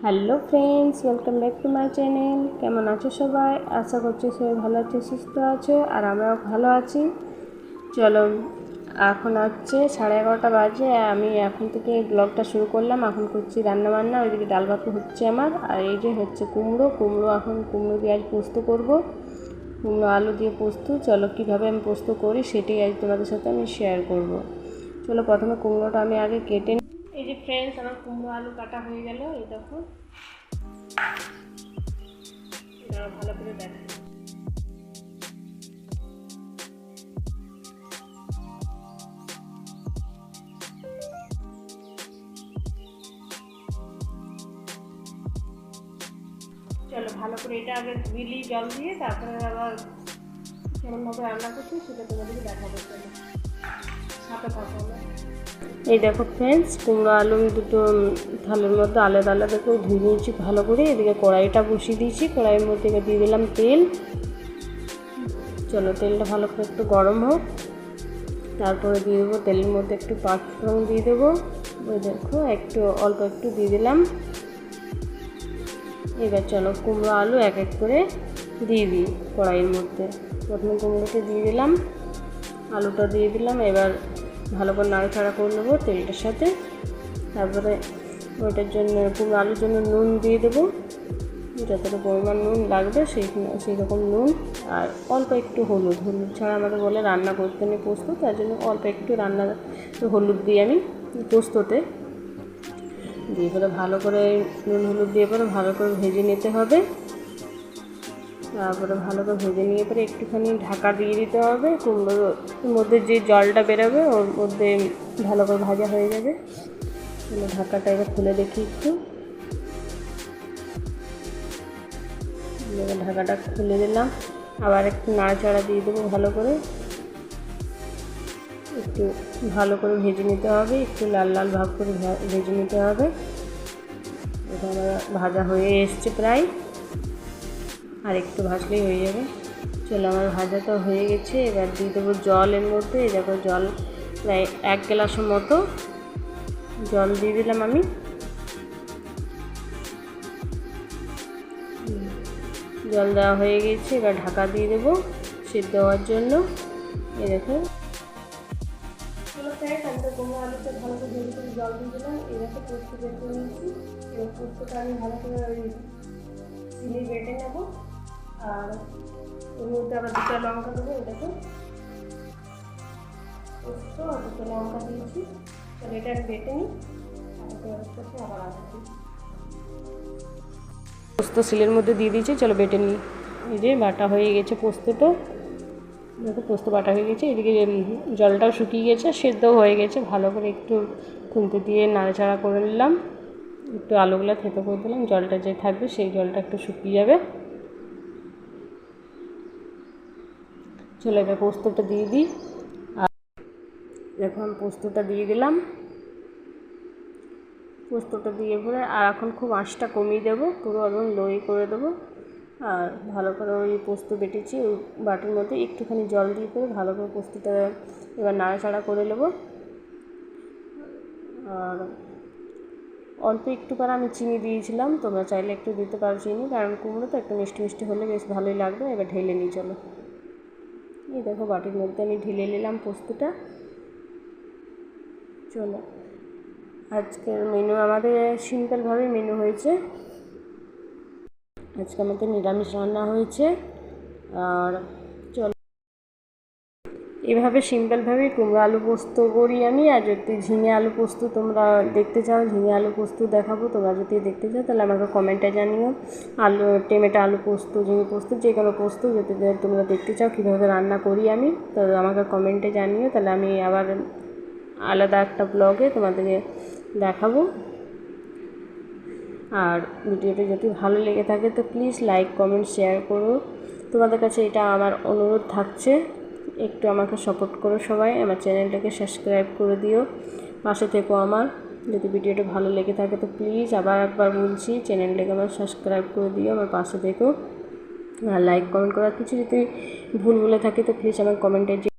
Hello friends, welcome back to my channel. কেমন আছো সবাই? আশা করছি সবাই ভালো আছে, সুস্থ আছো, আর আমরাও ভালো আছি। চলো, এখন হচ্ছে 11:30 বাজে। আমি এখন থেকে ব্লগটা শুরু করলাম। এখন করছি রান্নাবান্না, ওইদিকে ডাল ভাত হচ্ছে আমার। আর এই যে হচ্ছে কুমড়ো, এখন কুমড়ো দিয়ে আজ পোস্ত করবো, কুমড়ো আলু দিয়ে পোস্ত। চলো কীভাবে আমি পোস্ত করি সেটাই আজ তোমাদের সাথে আমি শেয়ার করব। চলো, প্রথমে কুমড়োটা আমি আগে কেটে নিই। এই যে ফ্রেন্ডস, আমার কুমড়ো আলু কাটা হয়ে গেল। এই দেখো, ভালো করে দেখো। চলো ভালো করে এটা আগে ধুইলি জল দিয়ে, তারপরে আবার কেমনভাবে রান্না করছি সেটা তোমাদেরকে দেখাবো। চলো সাথে থাকো। এই দেখো ফ্রেন্ডস, কুমড়ো আলু দুটো থালের মধ্যে আলাদা আলাদা করে ধুয়ে নিয়েছি ভালো করে। এদিকে কড়াইটা বসিয়ে দিয়েছি, কড়াইয়ের মধ্যে দিয়ে দিলাম তেল। চলো তেলটা ভালো করে একটু গরম হোক, তারপরে দিয়ে দেবো তেলের মধ্যে একটু পাঁচফোড়ন দিয়ে দেবো। ওই দেখো একটু অল্প একটু দিয়ে দিলাম। এবার চলো কুমড়ো আলু এক এক করে দিয়ে দিই কড়াইয়ের মধ্যে। প্রথমে কুমড়োটা দিয়ে দিলাম, আলুটা দিয়ে দিলাম। এবার ভালো করে নাড়াচাড়া করে নেবো তেলটার সাথে। তারপরে ওইটার জন্য কুমড়ো আলুর জন্য নুন দিয়ে দেবো, যতটা পরিমাণ নুন লাগবে সেই রকম নুন। আর অল্প একটু হলুদ ছাড়া আমাদের বলে রান্না করতে নেই পোস্ত, তার জন্য অল্প একটু হলুদ দিই আমি পোস্ততে। দিয়ে পরে ভালো করে নুন হলুদ দিয়ে পরে ভালো করে ভেজে নিতে হবে। তারপরে ভালো করে ভেজে নিয়ে পরে একটুখানি ঢাকা দিয়ে দিতে হবে। কুমড়োর মধ্যে যে জলটা বেরোবে ওর মধ্যে ভালো করে ভাজা হয়ে যাবে। ঢাকাটা এবার খুলে দেখি একটু। ঢাকাটা খুলে দিলাম, আবার একটু নাড়াচাড়া দিয়ে দেবো ভালো করে। একটু ভালো করে ভেজে নিতে হবে, একটু লাল লাল ভাব করে ভেজে নিতে হবে। এটা আমার ভাজা হয়ে এসছে প্রায়, আর একটু ভাজলেই হয়ে যাবে। চলো আমার ভাজা তো হয়ে গেছে। এবার দিয়ে দেবো জল এর মধ্যে। এই দেখো জল প্রায় 1 গ্লাসের মতো জল দিয়ে দিলাম আমি। জল দেওয়া হয়ে গেছে, এবার ঢাকা দিয়ে দেবো সিদ্ধ হওয়ার জন্য। এই দেখো আমি তো কুমড়ো আলুটা ভালো করে ভেজে করে জল দিয়ে দিলাম। এরকম পোস্ত বের করে নিয়েছি। এবার পোস্তটা আমি ভালো করে ওই চিনি বেটে নেবো। আর ওর মধ্যে আবার 2টা লঙ্কা দেবো। এই দেখো পোস্ত আর 2টা লঙ্কা দিয়েছি। তাহলে এটা আমি বেটে নিই, আবার আসছি। পোস্ত শিলের মধ্যে দিয়ে দিয়েছি, চলো বেটে নিই। এই যে বাটা হয়ে গেছে পোস্তটা, দেখো পোস্ত বাটা হয়ে গেছে। এদিকে জলটাও শুকিয়ে গেছে, সেদ্ধও হয়ে গেছে। ভালো করে একটু খুন্তি দিয়ে নাড়াচাড়া করে নিলাম, একটু আলুগুলো থেতো করে দিলাম। জলটা যে থাকবে সেই জলটা একটু শুকিয়ে যাবে। চলো এবার পোস্তটা দিয়ে দিই। আর দেখো আমি পোস্তটা দিয়ে দিলাম। পোস্তটা দিয়ে পরে আর এখন খুব আঁচটা কমিয়ে দেবো, পুরো একদম লোই করে দেবো। আর ভালো করে ওই পোস্ত বেটেছি ওই বাটির মধ্যে একটুখানি জল দিয়ে পরে ভালো করে পোস্তটা এবার নাড়াচাড়া করে নেবো। আর অল্প একটু করে আমি চিনি দিয়েছিলাম, তোমরা চাইলে একটু দিতে পারো চিনি, কারণ কুমড়ো তো একটু মিষ্টি মিষ্টি হলে বেশ ভালোই লাগবে। এবার ঢেলে নিই চলো। এই দেখো বাটির মধ্যে আমি ঢেলে নিলাম পোস্তটা। চলো আজকের মেনু আমাদের সিম্পলভাবে মেনু হয়েছে। আজকে আমাদের নিরামিষ রান্না হয়েছে। আর চলো এভাবে সিম্পলভাবেই কুমড়ো আলু পোস্ত করি আমি। আর যদি ঝিঙে আলু পোস্ত তোমরা দেখতে চাও, ঝিঙে আলু পোস্ত দেখাবো। তোমরা যদি দেখতে চাও তাহলে আমাকে কমেন্টে জানিও। টমেটো আলু পোস্ত, ঝিঙে পোস্ত, যে কোনো পোস্ত যদি তোমরা দেখতে চাও কীভাবে রান্না করি আমি, তো আমাকে কমেন্টে জানিও। তাহলে আমি আবার আলাদা একটা ব্লগে তোমাদেরকে দেখাবো। আর ভিডিওটি যদি ভালো লেগে থাকে তো প্লিজ লাইক কমেন্ট শেয়ার করো। তোমাদের কাছে এটা আমার অনুরোধ থাকছে, একটু আমাকে সাপোর্ট করো সবাই। আমার চ্যানেলটাকে সাবস্ক্রাইব করে দিও, পাশে থেকো আমার। যদি ভিডিওটা ভালো লেগে থাকে তো প্লিজ আবার একবার বলছি, চ্যানেলটাকে আমার সাবস্ক্রাইব করে দিও, আমার পাশে থেকো। আর লাইক কমেন্ট করার কিছু যদি ভুল বলে থাকি তো প্লিজ আমার কমেন্টে